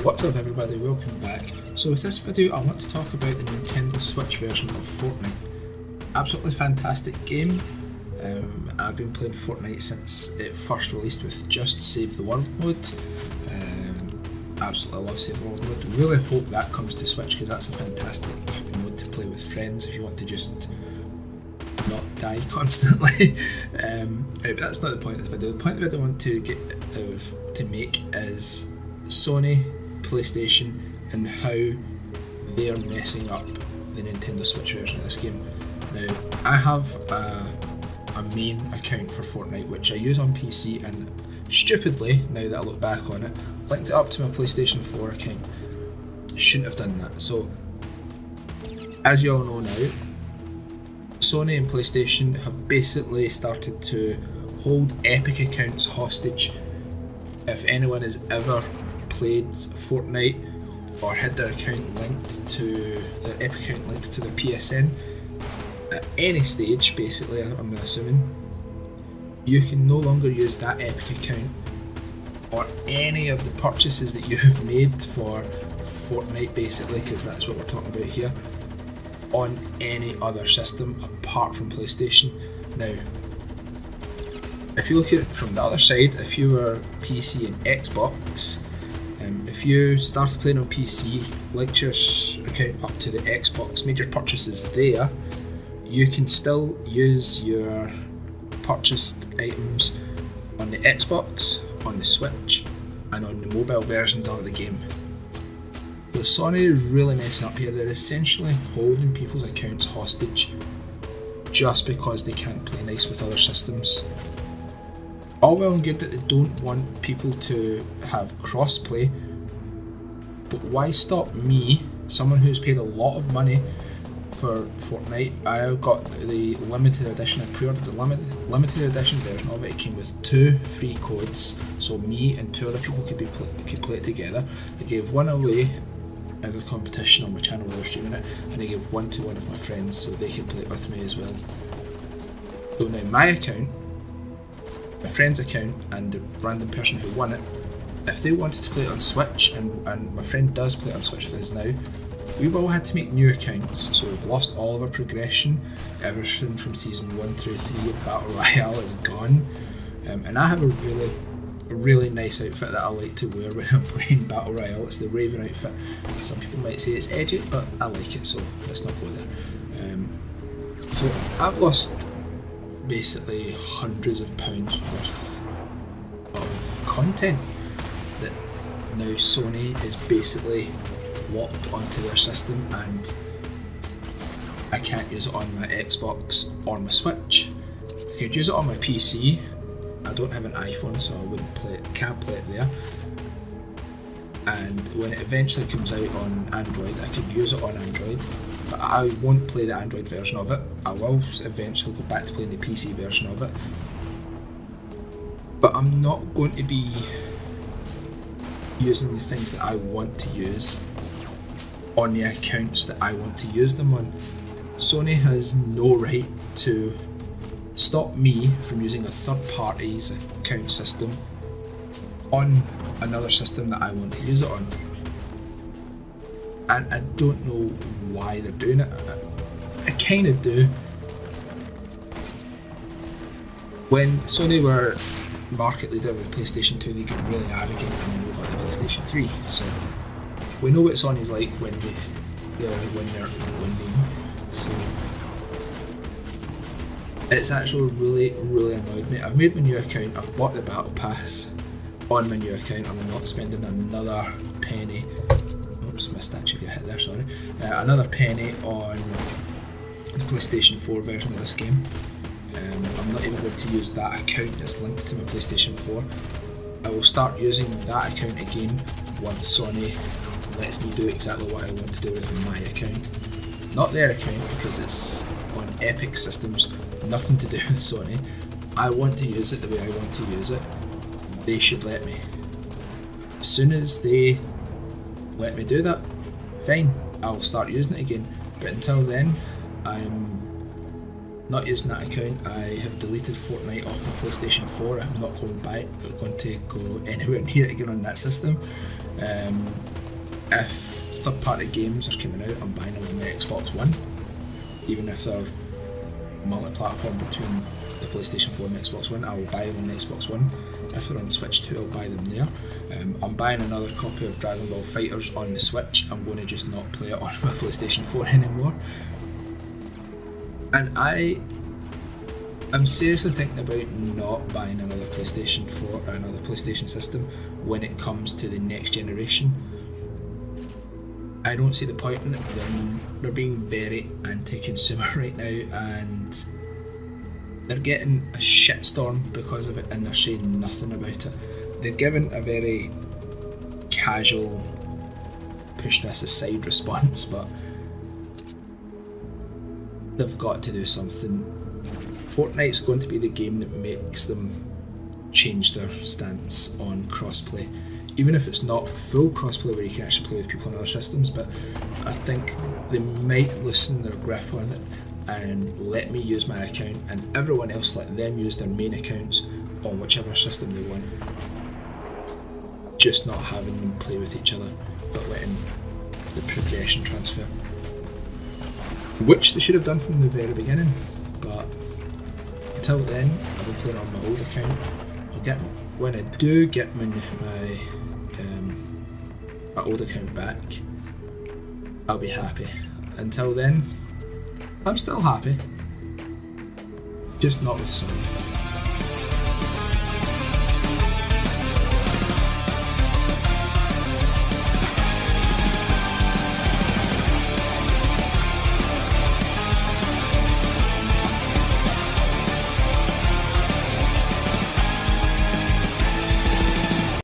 What's up everybody, welcome back. So with this video I want to talk about the Nintendo Switch version of Fortnite. Absolutely fantastic game. I've been playing Fortnite since it first released with just Save the World mode. Absolutely love Save the World mode. Really hope that comes to Switch because that's a fantastic mode to play with friends if you want to just not die constantly. Right, but that's not the point of the video. The point of the video I want to make is Sony, PlayStation, and how they are messing up the Nintendo Switch version of this game. Now, I have a main account for Fortnite which I use on PC, and stupidly, now that I look back on it, linked it up to my PlayStation 4 account. Shouldn't have done that. So, as you all know now, Sony and PlayStation have basically started to hold Epic accounts hostage. If anyone has ever played Fortnite or had their account linked to their Epic account linked to their PSN at any stage, basically, I'm assuming, you can no longer use that Epic account or any of the purchases that you have made for Fortnite, basically, because that's what we're talking about here, on any other system apart from PlayStation. Now, if you look at it from the other side, if you were PC and Xbox, if you started playing on PC, linked your account up to the Xbox, made your purchases there, you can still use your purchased items on the Xbox, on the Switch, and on the mobile versions of the game. So Sony is really messing up here. They're essentially holding people's accounts hostage just because they can't play nice with other systems. All well and good that they don't want people to have cross-play, but why stop me, someone who's paid a lot of money for Fortnite? I got the limited edition, I pre-ordered the limited edition version of it. It came with 2 free codes, so me and 2 other people could play it together. I gave one away as a competition on my channel while I was streaming it, and I gave one to one of my friends so they could play it with me as well. So now my account, my friend's account, and the random person who won it, if they wanted to play it on Switch, and my friend does play it on Switch with us now, we've all had to make new accounts, so we've lost all of our progression. Everything from Season 1 through 3 of Battle Royale is gone. And I have a really nice outfit that I like to wear when I'm playing Battle Royale. It's the Raven outfit. Some people might say it's edgy, but I like it, so let's not go there. So I've lost basically hundreds of pounds worth of content that now Sony is basically locked onto their system, and I can't use it on my Xbox or my Switch. I could use it on my PC. I don't have an iPhone, so can't play it there. And when it eventually comes out on Android, I could use it on Android, but I won't play the Android version of it. I will eventually go back to playing the PC version of it, but I'm not going to be using the things that I want to use on the accounts that I want to use them on. Sony has no right to stop me from using a third party's account system on another system that I want to use it on. And I don't know why they're doing it. I kind of do. When Sony were market leader with PlayStation 2, they got really arrogant, and then we got the PlayStation 3. So we know what Sony's like when they're winning. So it's actually really annoyed me. I've made my new account, I've bought the battle pass on my new account, I'm not spending another penny. Oops, my statue got hit there, sorry. Another penny on the PlayStation 4 version of this game. I'm not even going to use that account that's linked to my PlayStation 4. I will start using that account again once Sony lets me do exactly what I want to do with my account. Not their account, because it's on Epic systems, nothing to do with Sony. I want to use it the way I want to use it. They should let me. As soon as they let me do that, fine, I'll start using it again. But until then, I'm not using that account. I have deleted Fortnite off my PlayStation 4. I'm not going to go anywhere near it again on that system. If third-party games are coming out, I'm buying them on the Xbox One, even if they're multi-platform between the PlayStation 4 and Xbox One. I will buy them on the Xbox One. If they're on Switch too, I'll buy them there. I'm buying another copy of Dragon Ball FighterZ on the Switch. I'm going to just not play it on my PlayStation 4 anymore. And I'm seriously thinking about not buying another PlayStation 4 or another PlayStation system when it comes to the next generation. I don't see the point in it. They're being very anti-consumer right now, and they're getting a shitstorm because of it, and they're saying nothing about it. They're giving a very casual, push this aside response, but they've got to do something. Fortnite's going to be the game that makes them change their stance on crossplay. Even if it's not full crossplay where you can actually play with people on other systems, but I think they might loosen their grip on it and let me use my account and everyone else let them use their main accounts on whichever system they want. Just not having them play with each other, but letting the progression transfer. Which they should have done from the very beginning, but until then, I've been playing on my old account. When I do get my old account back, I'll be happy. Until then, I'm still happy, just not with Sony.